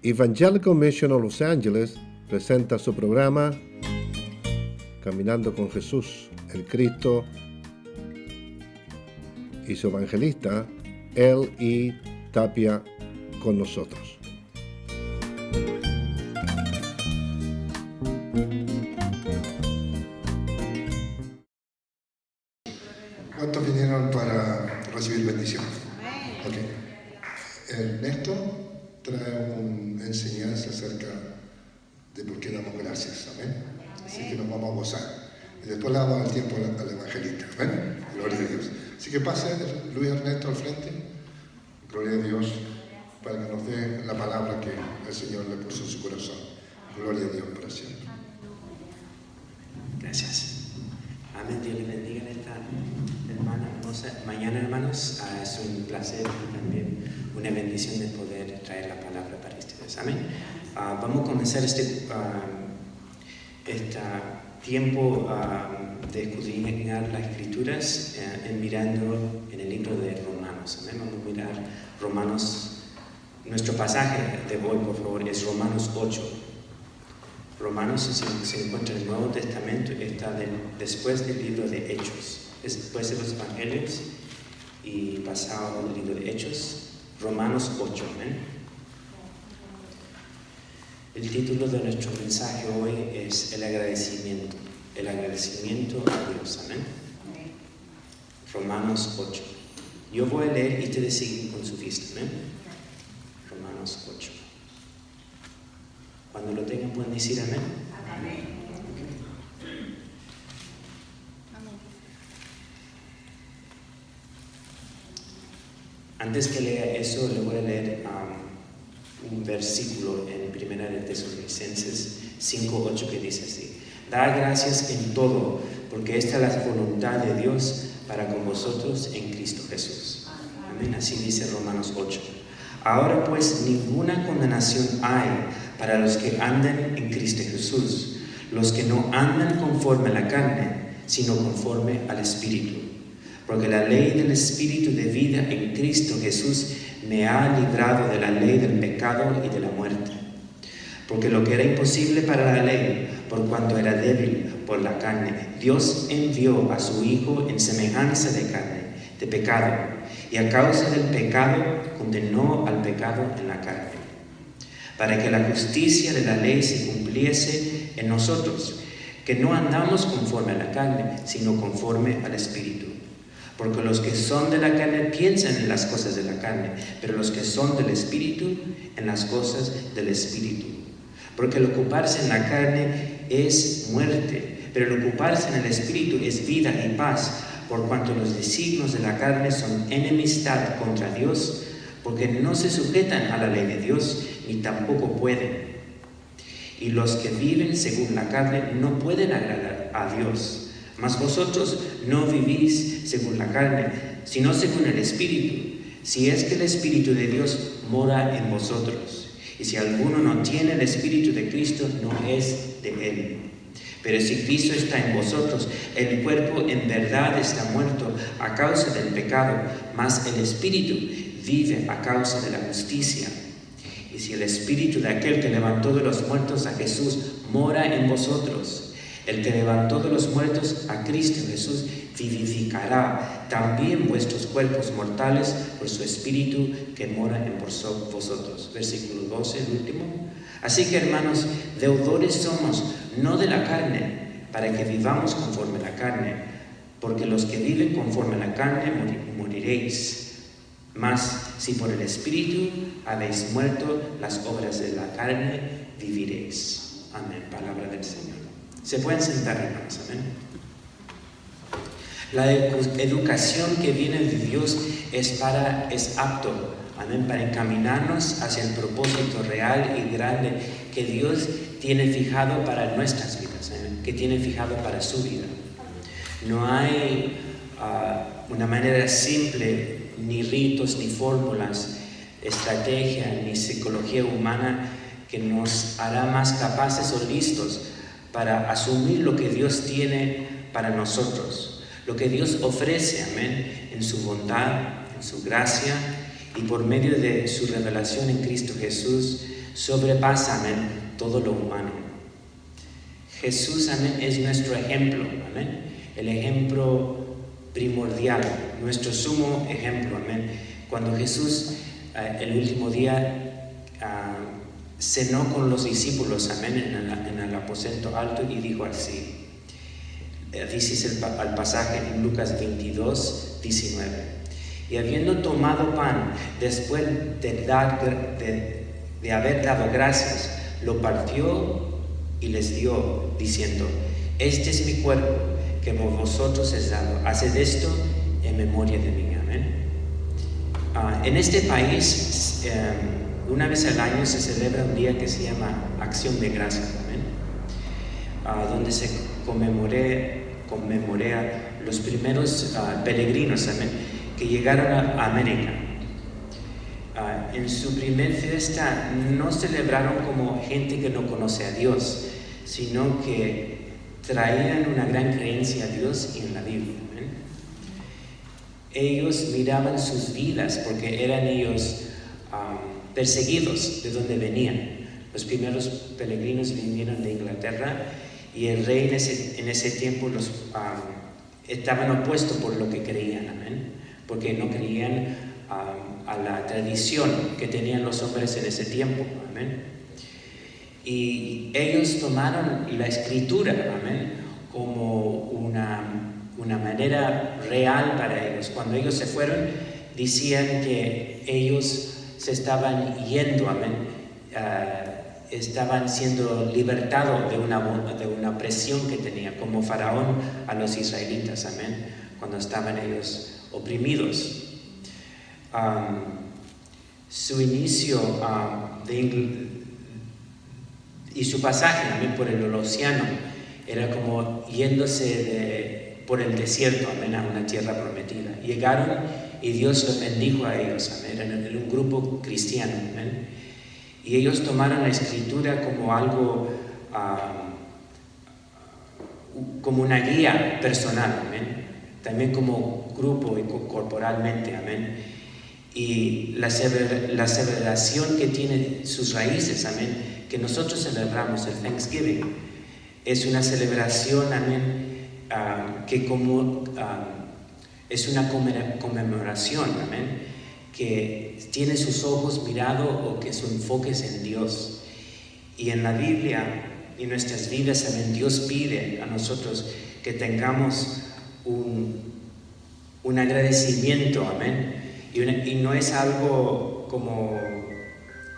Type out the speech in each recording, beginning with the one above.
Evangelical Mission of Los Angeles presenta su programa Caminando con Jesús, el Cristo, y su evangelista, L.E. Tapia, con nosotros. ¿Cuántos vinieron para recibir bendición? Okay. Ernesto trae una enseñanza acerca de por qué damos gracias, amén. Así que nos vamos a gozar. Y después le damos el tiempo al evangelista, amén. Gloria a Dios. Así que pase Luis Ernesto al frente. Gloria a Dios, para que nos dé la palabra que el Señor le puso en su corazón. Gloria a Dios para siempre. Gracias. Amén. Dios les bendiga en esta hermana hermosa mañana, hermanos. Es un placer y también una bendición de poder traer la palabra para ustedes. Amén. Vamos a comenzar este tiempo de escudriñar las Escrituras mirando en el libro de Romanos. Amén. Vamos a mirar Romanos. Nuestro pasaje de hoy, por favor, es Romanos 8. Romanos se encuentra en el Nuevo Testamento, está después del libro de Hechos, después de los Evangelios y pasado del libro de Hechos, Romanos 8. ¿eh? El título de nuestro mensaje hoy es el agradecimiento a Dios. Amén. Romanos 8. Yo voy a leer y ustedes siguen con su vista. ¿eh? Romanos 8. Cuando lo tengan pueden decir amén. Amén. Okay. Antes que lea eso, le voy a leer un versículo en 1 de Tesalonicenses 5:8 que dice así: da gracias en todo, porque esta es la voluntad de Dios para con vosotros en Cristo Jesús. Amén. Así dice Romanos 8. Ahora pues ninguna condenación hay para los que andan en Cristo Jesús, los que no andan conforme a la carne, sino conforme al Espíritu. Porque la ley del Espíritu de vida en Cristo Jesús me ha librado de la ley del pecado y de la muerte. Porque lo que era imposible para la ley, por cuanto era débil por la carne, Dios envió a su Hijo en semejanza de carne, de pecado, y a causa del pecado condenó al pecado en la carne, para que la justicia de la ley se cumpliese en nosotros, que no andamos conforme a la carne, sino conforme al Espíritu. Porque los que son de la carne piensan en las cosas de la carne, pero los que son del Espíritu, en las cosas del Espíritu. Porque el ocuparse en la carne es muerte, pero el ocuparse en el Espíritu es vida y paz, por cuanto los designios de la carne son enemistad contra Dios, porque no se sujetan a la ley de Dios, ni tampoco pueden. Y los que viven según la carne no pueden agradar a Dios. Mas vosotros no vivís según la carne, sino según el Espíritu, si es que el Espíritu de Dios mora en vosotros. Y si alguno no tiene el Espíritu de Cristo, no es de él. Pero si Cristo está en vosotros, el cuerpo en verdad está muerto a causa del pecado, mas el Espíritu vive a causa de la justicia. Y si el Espíritu de aquel que levantó de los muertos a Jesús mora en vosotros, el que levantó de los muertos a Cristo Jesús vivificará también vuestros cuerpos mortales por su Espíritu que mora en vosotros. Versículo 12, el último. Así que, hermanos, deudores somos, no de la carne, para que vivamos conforme a la carne, porque los que viven conforme a la carne moriréis. Mas si por el Espíritu habéis muerto las obras de la carne, viviréis. Amén. Palabra del Señor. Se pueden sentar, hermanos. Amén. La educación que viene de Dios es apto, amén, para encaminarnos hacia el propósito real y grande que Dios tiene fijado para nuestras vidas, que tiene fijado para su vida. No hay una manera simple, ni ritos, ni fórmulas, estrategia, ni psicología humana que nos hará más capaces o listos para asumir lo que Dios tiene para nosotros. Lo que Dios ofrece, amén, en su bondad, en su gracia y por medio de su revelación en Cristo Jesús, sobrepasa, amén, todo lo humano. Jesús, amén, es nuestro ejemplo, amén, el ejemplo primordial, nuestro sumo ejemplo, amén. Cuando Jesús el último día cenó con los discípulos, amén, en el aposento alto y dijo así, dice el pasaje en Lucas 22, 19, y habiendo tomado pan, después de haber dado gracias, lo partió y les dio, diciendo, este es mi cuerpo que por vosotros es dado, haced esto en memoria de mí, amén. En este país, una vez al año se celebra un día que se llama Acción de Gracias, amén, donde se conmemora los primeros peregrinos, amén, que llegaron a América. En su primer fiesta no celebraron como gente que no conoce a Dios, sino que traían una gran creencia a Dios y en la Biblia. ¿Amén? Ellos miraban sus vidas porque eran ellos perseguidos de donde venían. Los primeros peregrinos vinieron de Inglaterra y el rey en ese tiempo los estaban opuestos por lo que creían, amén, porque no creían a la tradición que tenían los hombres en ese tiempo, amén. Y ellos tomaron la escritura, amén, como una manera real para ellos. Cuando ellos se fueron, decían que ellos se estaban yendo, amén, estaban siendo libertados de una presión que tenía como faraón a los israelitas, amén, cuando estaban ellos oprimidos. Su inicio y su pasaje también por el océano era como yéndose por el desierto, amén, a una tierra prometida. Llegaron y Dios los bendijo a ellos, amén, eran un grupo cristiano, amén. Y ellos tomaron la escritura como algo, como una guía personal, amén, también como grupo y corporalmente, amén. Y la celebración que tiene sus raíces, amén, que nosotros celebramos, el Thanksgiving, es una celebración, amén, que es una conmemoración, amén, que tiene sus ojos mirados o que su enfoque es en Dios. Y en la Biblia y en nuestras vidas, amén, Dios pide a nosotros que tengamos un agradecimiento, amén. Y no es algo como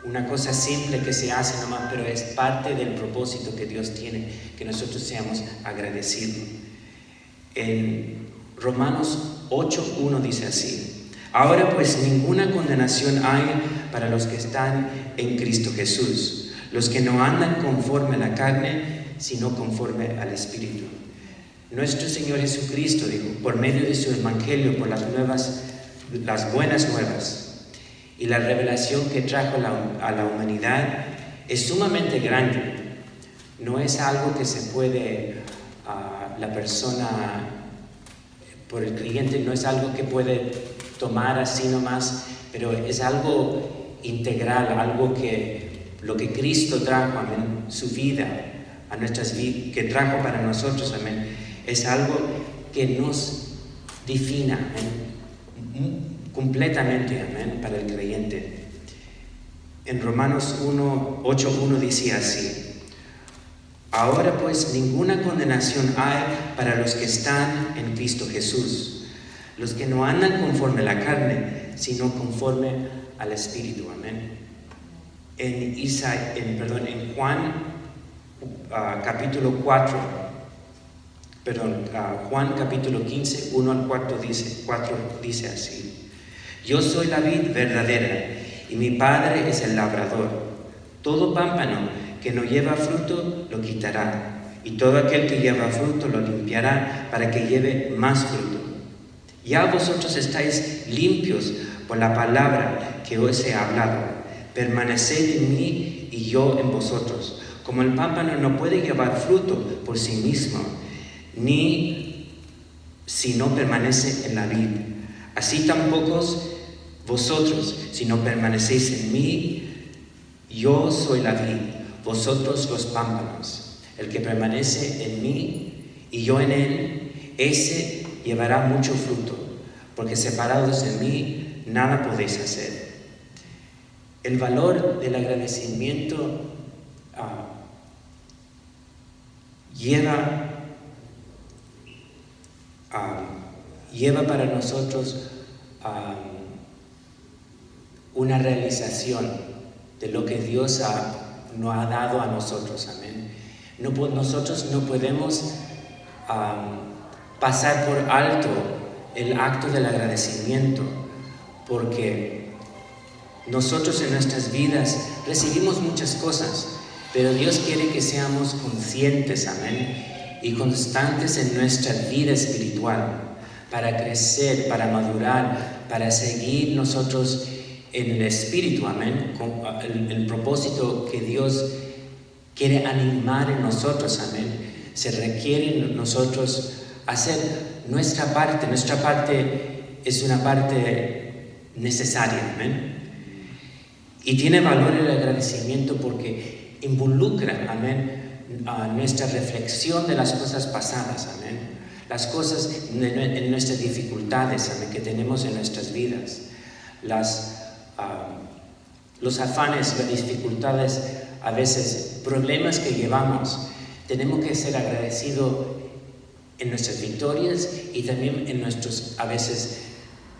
una cosa simple que se hace nomás, pero es parte del propósito que Dios tiene, que nosotros seamos agradecidos. En Romanos 8:1 dice así, ahora pues ninguna condenación hay para los que están en Cristo Jesús, los que no andan conforme a la carne, sino conforme al Espíritu. Nuestro Señor Jesucristo dijo, por medio de su Evangelio, por las buenas nuevas y la revelación que trajo a la humanidad, es sumamente grande. No es algo que se puede, la persona, por el creyente, no es algo que puede tomar así nomás, pero es algo integral, algo que lo que Cristo trajo, amén, su vida a nuestras vidas, que trajo para nosotros, amén, es algo que nos define, amén, completamente, amén, para el creyente. En Romanos 8:1 dice así, ahora pues ninguna condenación hay para los que están en Cristo Jesús, los que no andan conforme a la carne, sino conforme al Espíritu, amén. En Juan capítulo 4, Juan capítulo 15, 1 al 4 dice así, yo soy la vid verdadera y mi Padre es el labrador. Todo pámpano que no lleva fruto lo quitará, y todo aquel que lleva fruto lo limpiará para que lleve más fruto. Ya vosotros estáis limpios por la palabra que os he hablado. Permaneced en mí y yo en vosotros. Como el pámpano no puede llevar fruto por sí mismo, ni si no permanece en la vid, así tampoco vosotros, si no permanecéis en mí, Yo soy la vid, vosotros los pámpanos. El que permanece en mí y yo en él, ese llevará mucho fruto, porque separados de mí nada podéis hacer. El valor del agradecimiento lleva para nosotros una realización de lo que Dios nos ha dado a nosotros. Amén. Nosotros no podemos pasar por alto el acto del agradecimiento, porque nosotros en nuestras vidas recibimos muchas cosas, pero Dios quiere que seamos conscientes, amén, y constantes en nuestra vida espiritual, para crecer, para madurar, para seguir nosotros en el Espíritu, amén, con el propósito que Dios quiere animar en nosotros, amén. Se requiere en nosotros hacer nuestra parte. Nuestra parte es una parte necesaria, amén. Y tiene valor el agradecimiento porque involucra, amén, nuestra reflexión de las cosas pasadas, amén. Las cosas en nuestras dificultades, amén, que tenemos en nuestras vidas. Los afanes, las dificultades, a veces problemas que llevamos. Tenemos que ser agradecidos en nuestras victorias y también en nuestros, a veces,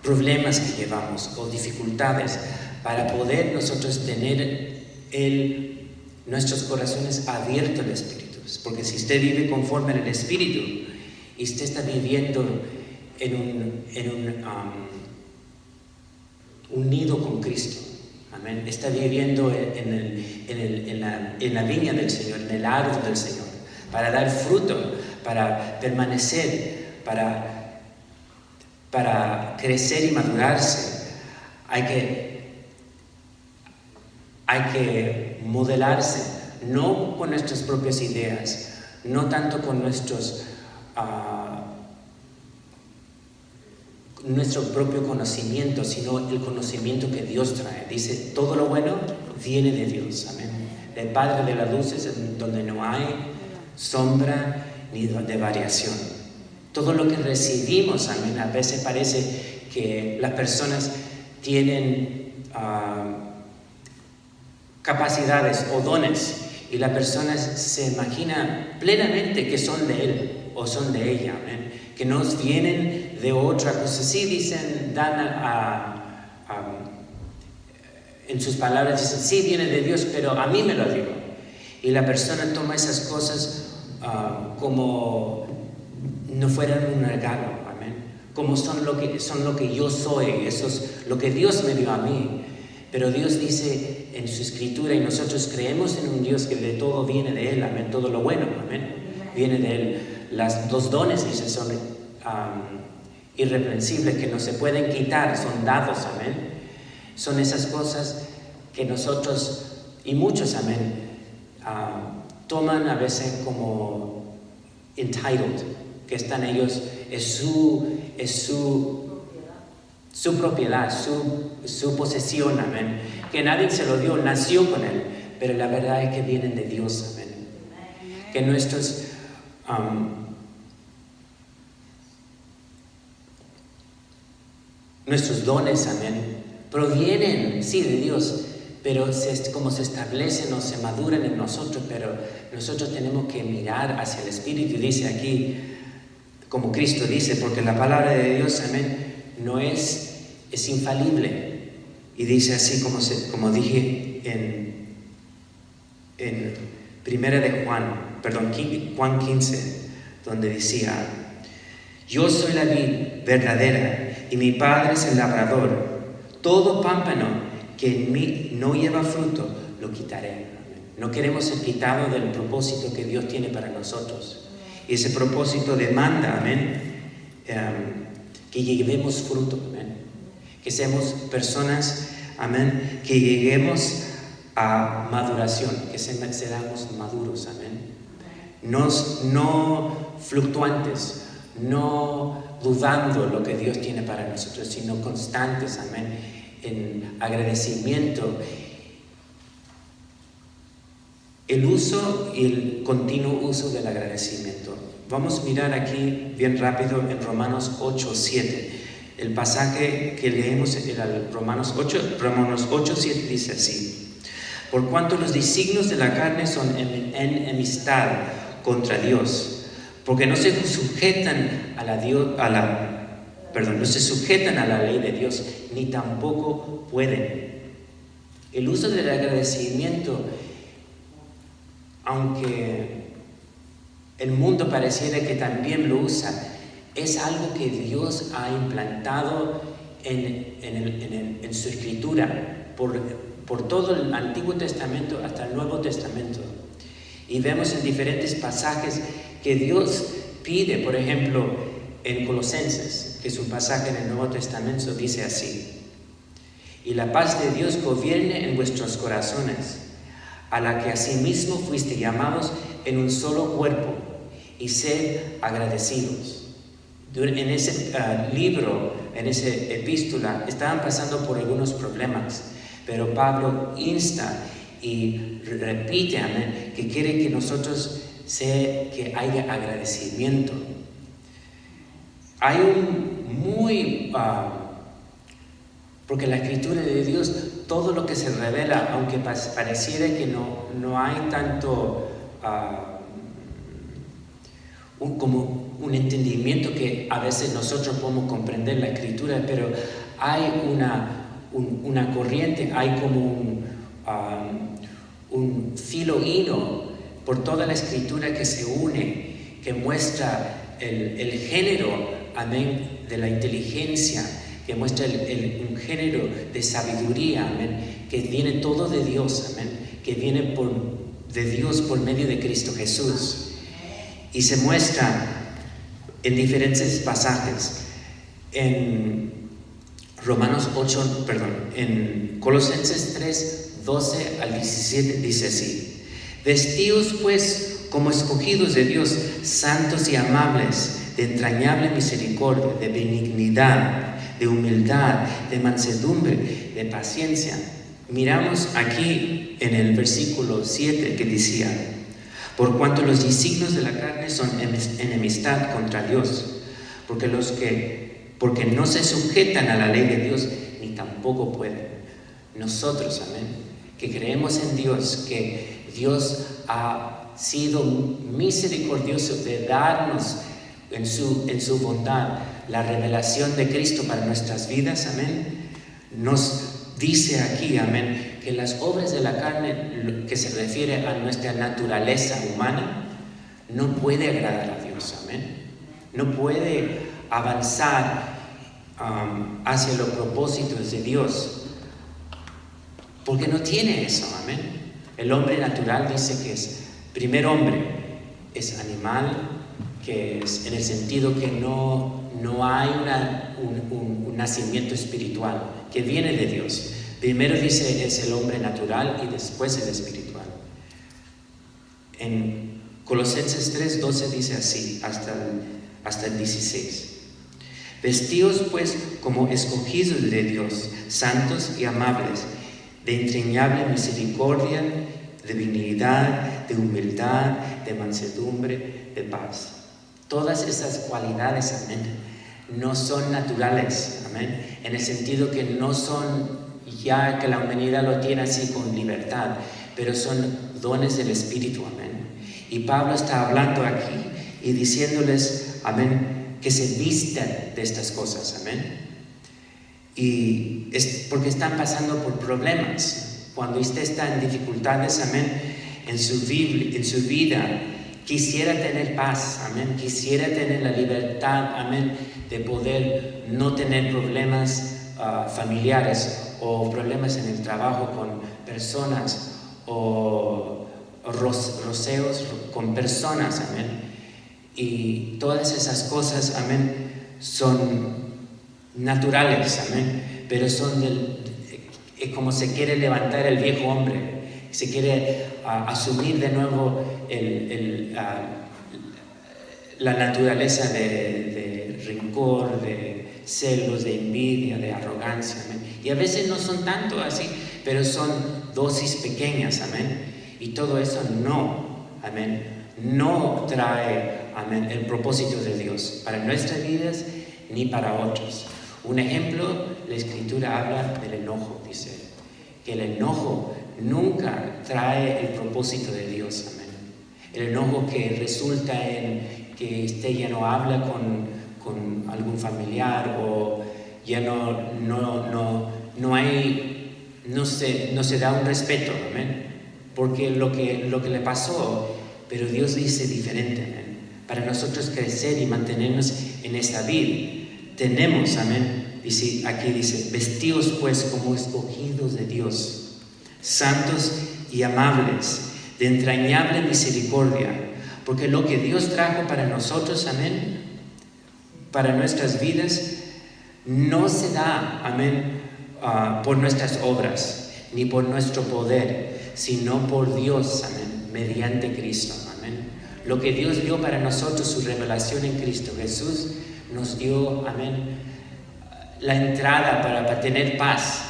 problemas que llevamos o dificultades, para poder nosotros tener nuestros corazones abiertos al Espíritu. Porque si usted vive conforme al Espíritu y usted está viviendo en un nido con Cristo, amén, está viviendo en la viña del Señor, en el árbol del Señor, para dar fruto, para permanecer, para crecer y madurarse. Hay que modelarse, no con nuestras propias ideas, no tanto con nuestro propio conocimiento, sino el conocimiento que Dios trae. Dice, todo lo bueno viene de Dios, amén. El Padre de las luces, donde no hay sombra ni de variación. Todo lo que recibimos, amén, a veces parece que las personas tienen capacidades o dones y la persona se imagina plenamente que son de él o son de ella, amén, que no vienen de otra cosa. Sí dicen, en sus palabras dicen, sí viene de Dios, pero a mí me lo digo. Y la persona toma esas cosas como no fueran un regalo, amén, como son lo que yo soy, eso es lo que Dios me dio a mí. Pero Dios dice en su Escritura, y nosotros creemos en un Dios que de todo viene de Él, amén, todo lo bueno, amén, viene de Él. Los dones, dice, son irreprensibles, que no se pueden quitar, son dados, amén. Son esas cosas que nosotros, y muchos, amén, toman a veces como entitled, que están ellos, es su propiedad, su posesión, amén, que nadie se lo dio, nació con él, pero la verdad es que vienen de Dios, amén. Que nuestros dones, amén, provienen, sí, de Dios, pero como se establecen o se maduran en nosotros, pero nosotros tenemos que mirar hacia el Espíritu. Dice aquí, como Cristo dice, porque la palabra de Dios, amén, no es infalible. Y dice así como dije en primera de Juan 15, donde decía, yo soy la vid verdadera y mi Padre es el labrador. Todo pámpano que en mí no lleva fruto, lo quitaré. No queremos ser quitados del propósito que Dios tiene para nosotros. Y ese propósito demanda, amén, que llevemos fruto, amén. Que seamos personas, amén, que lleguemos a maduración, que seamos maduros, amén. No fluctuantes, no dudando lo que Dios tiene para nosotros, sino constantes, amén, en agradecimiento El uso y el continuo uso del agradecimiento. Vamos a mirar aquí bien rápido en Romanos 8:7. El pasaje que leemos en Romanos 8:7 dice así: por cuanto los designios de la carne son en enemistad contra Dios, porque no se sujetan no se sujetan a la ley de Dios, ni tampoco pueden. El uso del agradecimiento, aunque el mundo pareciera que también lo usa, es algo que Dios ha implantado en su escritura, por todo el Antiguo Testamento hasta el Nuevo Testamento. Y vemos en diferentes pasajes que Dios pide, por ejemplo, en Colosenses, que es un pasaje en el Nuevo Testamento, dice así: y la paz de Dios gobierne en vuestros corazones, a la que asimismo fuiste llamados en un solo cuerpo, y sed agradecidos. En ese libro, en esa epístola, estaban pasando por algunos problemas, pero Pablo insta y repite, amén, que quiere que nosotros que haya agradecimiento. Hay porque la escritura de Dios, todo lo que se revela, aunque pareciera que no hay tanto como un entendimiento que a veces nosotros podemos comprender la escritura, pero hay una corriente, hay como un filo hilo por toda la escritura que se une, que muestra el género, amén, de la inteligencia, que muestra un género de sabiduría, amén, que viene todo de Dios, amén, que viene de Dios por medio de Cristo Jesús. Y se muestra en diferentes pasajes. En en Colosenses 3:12 al 17 dice así: vestíos pues como escogidos de Dios, santos y amables, de entrañable misericordia, de benignidad, de humildad, de mansedumbre, de paciencia. Miramos aquí en el versículo 7 que decía: por cuanto los designios de la carne son enemistad contra Dios, porque no se sujetan a la ley de Dios, ni tampoco pueden. Nosotros, amén, que creemos en Dios, que Dios ha sido misericordioso de darnos en su bondad la revelación de Cristo para nuestras vidas, amén, nos dice aquí, amén, que las obras de la carne, que se refiere a nuestra naturaleza humana, no puede agradar a Dios, amén. No puede avanzar hacia los propósitos de Dios, porque no tiene eso, amén. El hombre natural dice que primer hombre es animal, que es en el sentido que no hay un nacimiento espiritual que viene de Dios. Primero dice es el hombre natural y después el espiritual. En Colosenses 3:12 dice así, hasta el 16. Vestíos pues como escogidos de Dios, santos y amables, de entrañable misericordia, de benignidad, de humildad, de mansedumbre, de paz. Todas esas cualidades, amén, no son naturales, amén, en el sentido que no son ya que la humanidad lo tiene así con libertad, pero son dones del Espíritu, amén. Y Pablo está hablando aquí y diciéndoles, amén, que se vistan de estas cosas, amén. Y es porque están pasando por problemas. Cuando usted está en dificultades, amén, en su vida, quisiera tener paz, amén, quisiera tener la libertad, amén, de poder no tener problemas familiares o problemas en el trabajo con personas o roceos con personas, amén. Y todas esas cosas, amén, son naturales, amén, pero son como se quiere levantar el viejo hombre, se quiere asumir de nuevo la naturaleza de rencor, de celos, de envidia, de arrogancia, amén. Y a veces no son tanto así, pero son dosis pequeñas, amén. Y todo eso no, amén, no trae, amén, el propósito de Dios para nuestras vidas ni para otros. Un ejemplo, la Escritura habla del enojo, dice, que el enojo nunca trae el propósito de Dios, amén. El enojo que resulta en que usted ya no habla con algún familiar o ya no se da un respeto, amén, porque lo que le pasó, pero Dios dice diferente, amén. Para nosotros crecer y mantenernos en esta vida, tenemos, amén, aquí dice, vestidos pues como escogidos de Dios, santos y amables, de entrañable misericordia, porque lo que Dios trajo para nosotros, amén, para nuestras vidas, no se da, amén, por nuestras obras, ni por nuestro poder, sino por Dios, amén, mediante Cristo, amén. Lo que Dios dio para nosotros, su revelación en Cristo Jesús, nos dio, amén, la entrada para tener paz,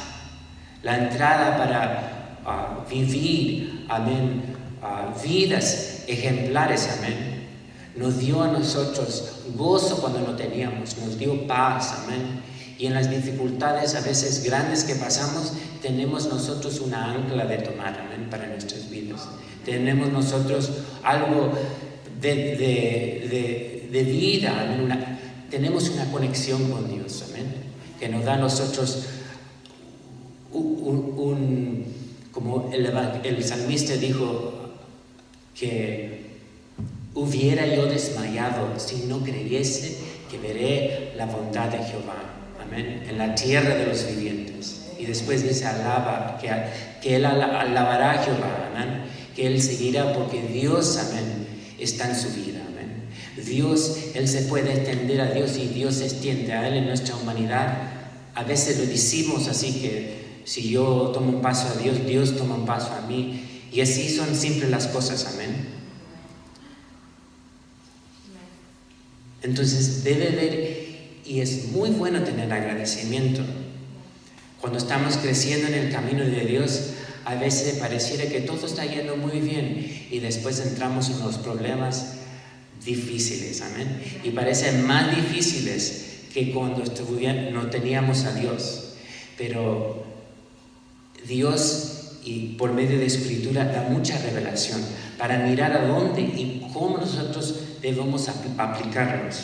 la entrada para vivir, amén, vidas ejemplares, amén. Nos dio a nosotros gozo cuando no teníamos, nos dio paz, amén. Y en las dificultades a veces grandes que pasamos, tenemos nosotros una ancla de tomar, amén, para nuestras vidas. Tenemos nosotros algo de vida, amén, tenemos una conexión con Dios, amén, que nos da a nosotros como el salmista dijo, que hubiera yo desmayado si no creyese que veré la bondad de Jehová, amén, en la tierra de los vivientes. Y después dice, que él alabará a Jehová, amén, que él seguirá porque Dios, amén, está en su vida, amén. Dios, él se puede extender a Dios y Dios se extiende a él en nuestra humanidad. A veces lo decimos así, que si yo tomo un paso a Dios, Dios toma un paso a mí. Y así son siempre las cosas, amén. Entonces debe haber, y es muy bueno tener agradecimiento. Cuando estamos creciendo en el camino de Dios, a veces pareciera que todo está yendo muy bien y después entramos en los problemas difíciles, amén. Y parecen más difíciles que cuando no teníamos a Dios. Pero Dios, y por medio de Escritura, da mucha revelación para mirar a dónde y cómo nosotros debemos aplicarlos,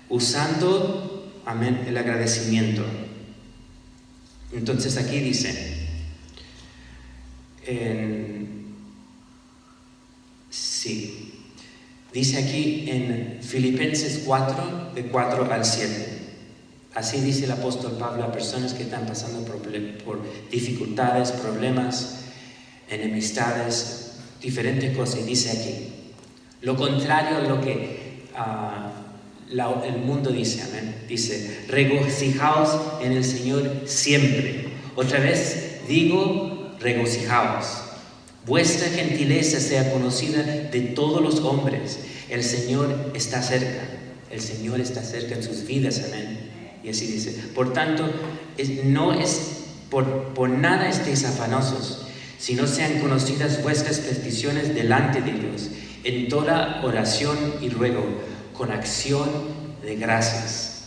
usando, amén, el agradecimiento. Entonces aquí dice, dice aquí en Filipenses 4, de 4 al 7. Así dice el apóstol Pablo a personas que están pasando por dificultades, problemas, enemistades, diferentes cosas. Y dice aquí, lo contrario a lo que el mundo dice, amén. Dice, regocijaos en el Señor siempre. Otra vez digo, regocijaos. Vuestra gentileza sea conocida de todos los hombres. El Señor está cerca. El Señor está cerca en sus vidas, amén. Y así dice, por tanto, no es por nada estéis afanosos, sino sean conocidas vuestras peticiones delante de Dios, en toda oración y ruego, con acción de gracias.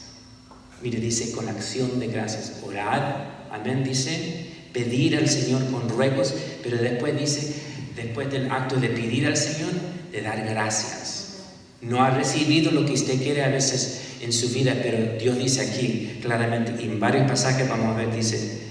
Mire, dice, con acción de gracias, orar, amén, dice, pedir al Señor con ruegos, pero después dice, después del acto de pedir al Señor, de dar gracias. No ha recibido lo que usted quiere a veces en su vida, pero Dios dice aquí claramente, y en varios pasajes vamos a ver, dice,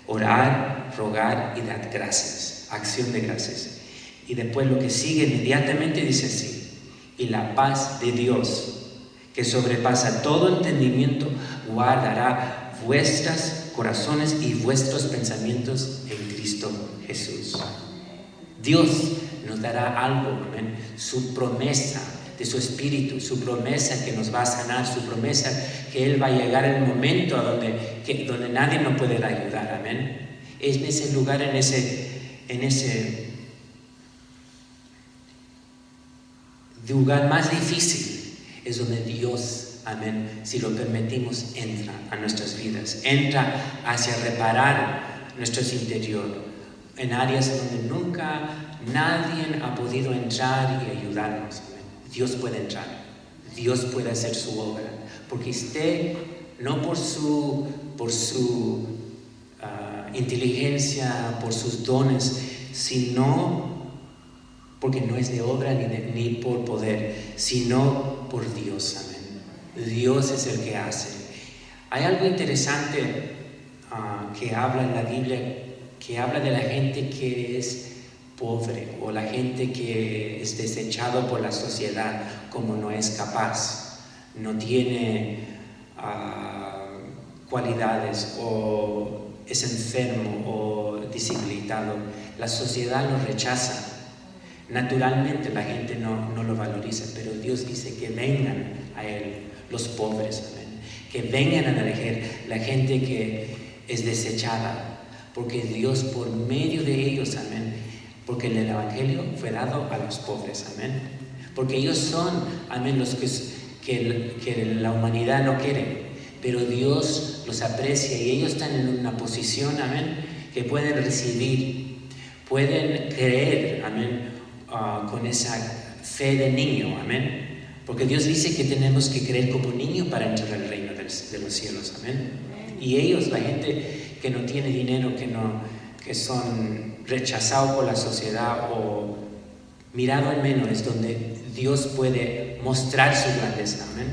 orar, rogar y dar gracias, acción de gracias. Y después lo que sigue inmediatamente dice así, y la paz de Dios, que sobrepasa todo entendimiento, guardará vuestros corazones y vuestros pensamientos en Cristo Jesús. Dios nos dará algo, amén, su promesa de su Espíritu, su promesa que nos va a sanar, su promesa que Él va a llegar el momento a donde nadie nos puede ayudar, amén. Es en ese lugar, en ese lugar más difícil, es donde Dios, amén, si lo permitimos, entra a nuestras vidas, entra hacia reparar nuestro interior, en áreas donde nunca nadie ha podido entrar y ayudarnos. Amén. Dios puede entrar, Dios puede hacer su obra, porque usted, no por su inteligencia, por sus dones, sino porque no es de obra ni por poder, sino por Dios. Amén. Dios es el que hace. Hay algo interesante que habla en la Biblia, que habla de la gente que es pobre o la gente que es desechado por la sociedad, como no es capaz, no tiene cualidades o es enfermo o disabilitado. La sociedad lo rechaza. Naturalmente la gente no lo valoriza, pero Dios dice que vengan a Él los pobres, amén. Que vengan a la gente que es desechada, porque Dios por medio de ellos, amén, porque el Evangelio fue dado a los pobres, amén, porque ellos son, amén, los que la humanidad no quiere, pero Dios los aprecia y ellos están en una posición, amén, que pueden recibir, pueden creer, amén, con esa fe de niño, amén, porque Dios dice que tenemos que creer como niño para entrar al reino de los cielos, amén. Y ellos, la gente que no tiene dinero, que son rechazados por la sociedad o mirado en menos, es donde Dios puede mostrar su grandeza, amén.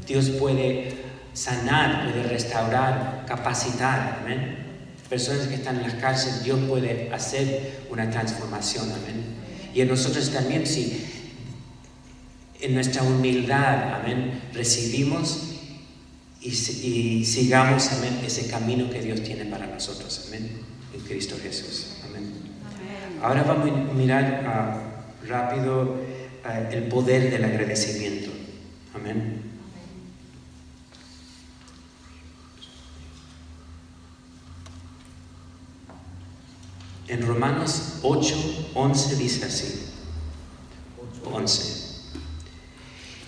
Dios puede sanar, puede restaurar, capacitar, amén. Personas que están en las cárceles, Dios puede hacer una transformación, amén. Y en nosotros también, si en nuestra humildad, amén, recibimos y sigamos, amén, ese camino que Dios tiene para nosotros, amén, en Cristo Jesús, amén. Ahora vamos a mirar rápido el poder del agradecimiento, amén. En Romanos 8:11 dice así, 11.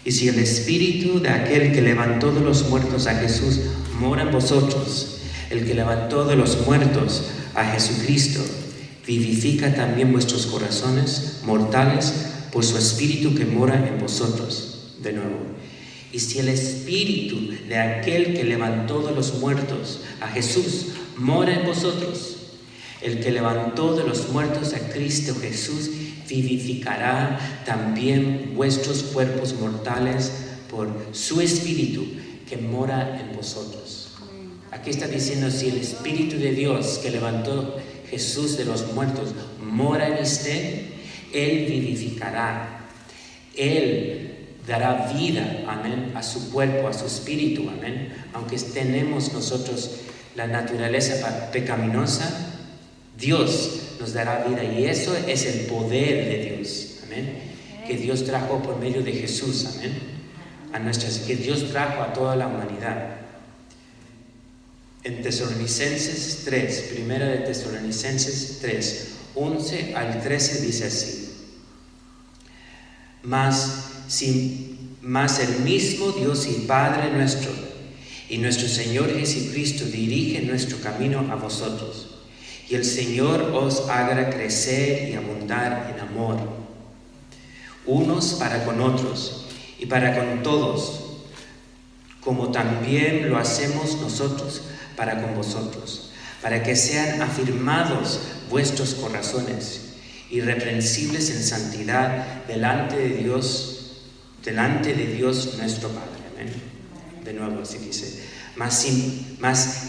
Y si el Espíritu de aquel que levantó de los muertos a Jesús mora en vosotros, el que levantó de los muertos a Jesucristo vivifica también vuestros corazones mortales por su Espíritu que mora en vosotros. De nuevo. Y si el Espíritu de aquel que levantó de los muertos a Jesús mora en vosotros, el que levantó de los muertos a Cristo Jesús vivificará también vuestros cuerpos mortales por su Espíritu que mora en vosotros. Aquí está diciendo, si el Espíritu de Dios que levantó Jesús de los muertos mora en usted, Él vivificará. Él dará vida, amén, a su cuerpo, a su espíritu, amén. Aunque tenemos nosotros la naturaleza pecaminosa, Dios nos dará vida, y eso es el poder de Dios, amén, que Dios trajo por medio de Jesús, amén, que Dios trajo a toda la humanidad. En Tesalonicenses 3, primera de Tesalonicenses 3, 11 al 13 dice así: Mas el mismo Dios y Padre nuestro y nuestro Señor Jesucristo dirige nuestro camino a vosotros. Y el Señor os haga crecer y abundar en amor, unos para con otros y para con todos, como también lo hacemos nosotros para con vosotros, para que sean afirmados vuestros corazones, irreprensibles en santidad delante de Dios nuestro Padre. Amén. De nuevo así dice, mas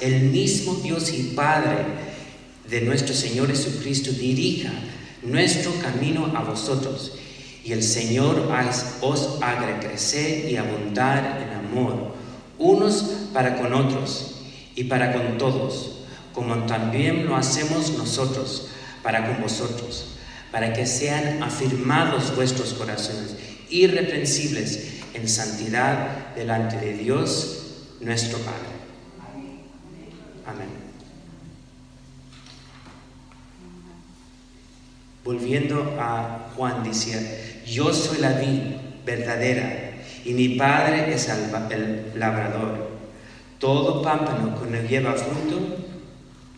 el mismo Dios y Padre de nuestro Señor Jesucristo dirija nuestro camino a vosotros, y el Señor os haga crecer y abundar en amor, unos para con otros y para con todos, como también lo hacemos nosotros para con vosotros, para que sean afirmados vuestros corazones, irreprensibles en santidad delante de Dios nuestro Padre. Amén. Volviendo a Juan, decía, yo soy la vid verdadera y mi Padre es el labrador. Todo pámpano que no lleva fruto,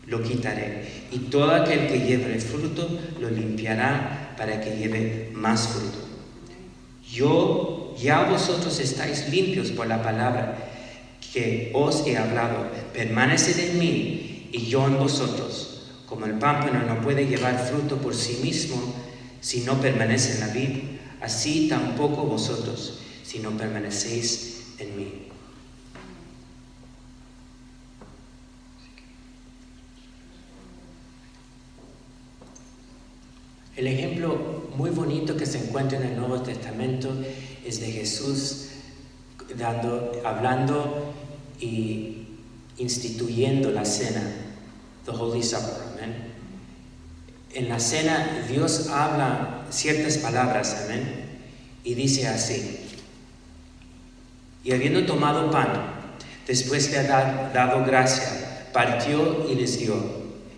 lo quitaré. Y todo aquel que lleve fruto, lo limpiará para que lleve más fruto. Ya vosotros estáis limpios por la palabra que os he hablado. Permaneced en mí y yo en vosotros. Como el pámpano no puede llevar fruto por sí mismo si no permanece en la vid, así tampoco vosotros si no permanecéis en mí. El ejemplo muy bonito que se encuentra en el Nuevo Testamento es de Jesús hablando y instituyendo la cena, the Holy Supper, amén. En la cena Dios habla ciertas palabras, amén, y dice así: y habiendo tomado pan, después de haber dado gracia, partió y les dio,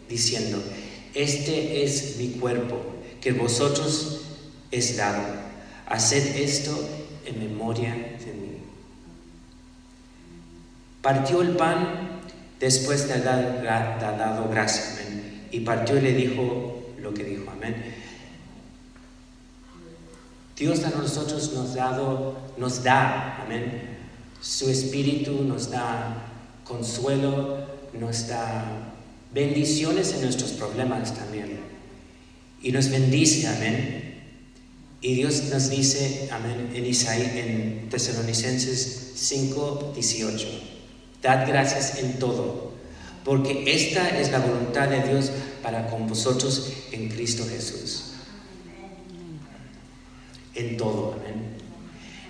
diciendo: este es mi cuerpo, que vosotros es dado. Haced esto en memoria de mí. Partió el pan después de haber dado gracia, amén. Y partió y le dijo lo que dijo, amén. Dios a nosotros nos da, amén, su espíritu, nos da consuelo, nos da bendiciones en nuestros problemas también. Y nos bendice, amén. Y Dios nos dice, amén, en Tesalonicenses 5:18, dad gracias en todo, porque esta es la voluntad de Dios para con vosotros en Cristo Jesús. En todo, amén.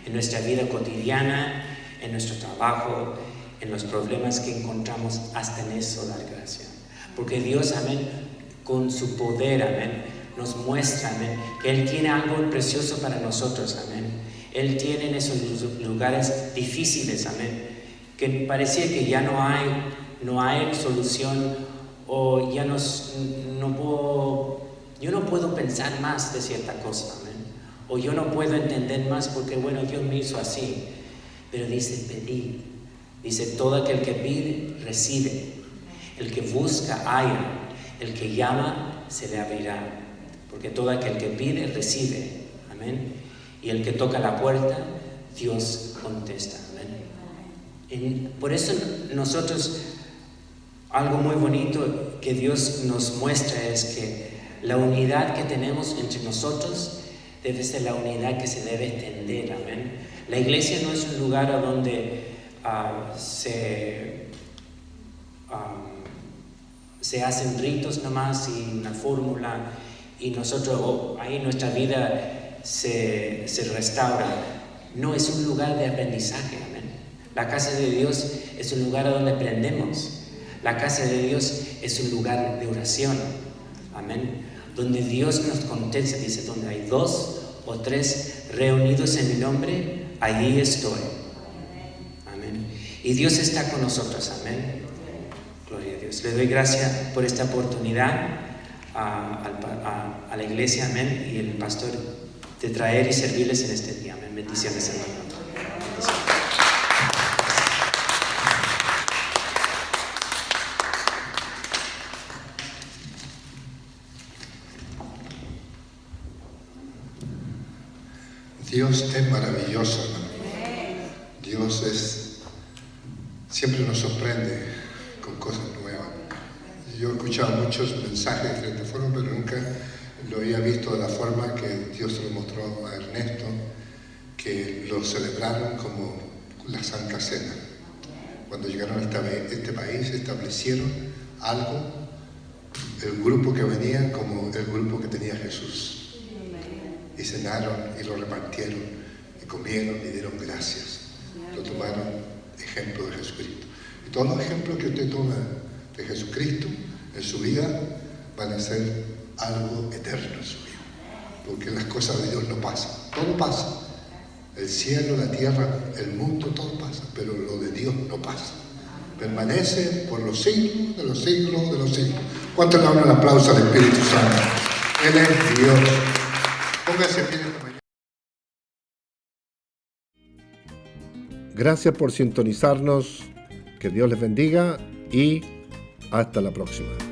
En nuestra vida cotidiana, en nuestro trabajo, en los problemas que encontramos, hasta en eso dar gracias. Porque Dios, amén, con su poder, amén, nos muestra, amén, que Él tiene algo precioso para nosotros, amén. Él tiene en esos lugares difíciles, amén, que parecía que ya no hay solución, o ya yo no puedo pensar más de cierta cosa, amén, o yo no puedo entender más porque, bueno, Dios me hizo así. Pero dice, pedid, dice, todo aquel que pide, recibe, el que busca, halla, el que llama, se le abrirá. Porque todo aquel que pide, recibe, amén. Y el que toca la puerta, Dios contesta, amén. Por eso nosotros, algo muy bonito que Dios nos muestra es que la unidad que tenemos entre nosotros debe ser la unidad que se debe extender, amén. La iglesia no es un lugar a donde se hacen ritos nomás y una fórmula, y nosotros ahí nuestra vida se restaura. No, es un lugar de aprendizaje, amén. La casa de Dios es un lugar donde aprendemos. La casa de Dios es un lugar de oración, amén, donde Dios nos contesta, dice, donde hay 2 o 3 reunidos en mi nombre, allí estoy, amén. Y Dios está con nosotros, amén. Gloria a Dios. Le doy gracias por esta oportunidad a la iglesia, amén, y el pastor, de traer y servirles en este día, amén. Bendiciones, hermano. Bendiciones. Dios es maravilloso, hermano. Dios siempre nos sorprende con cosas nuevas. Yo he escuchado muchos mensajes de diferentes formas, pero nunca lo había visto de la forma que Dios se lo mostró a Ernesto, que lo celebraron como la Santa Cena. Cuando llegaron a este país, establecieron algo, el grupo que venía como el grupo que tenía Jesús. Y cenaron y lo repartieron y comieron y dieron gracias. Lo tomaron ejemplo de Jesucristo. Y todos los ejemplos que usted toma de Jesucristo en su vida van a ser algo eterno en su vida. Porque las cosas de Dios no pasan. Todo pasa. El cielo, la tierra, el mundo, todo pasa. Pero lo de Dios no pasa. Permanece por los siglos de los siglos de los siglos. ¿Cuánto le dan un aplauso al Espíritu Santo? Él es Dios. Póngase en pie esta mañana. Gracias por sintonizarnos. Que Dios les bendiga y hasta la próxima.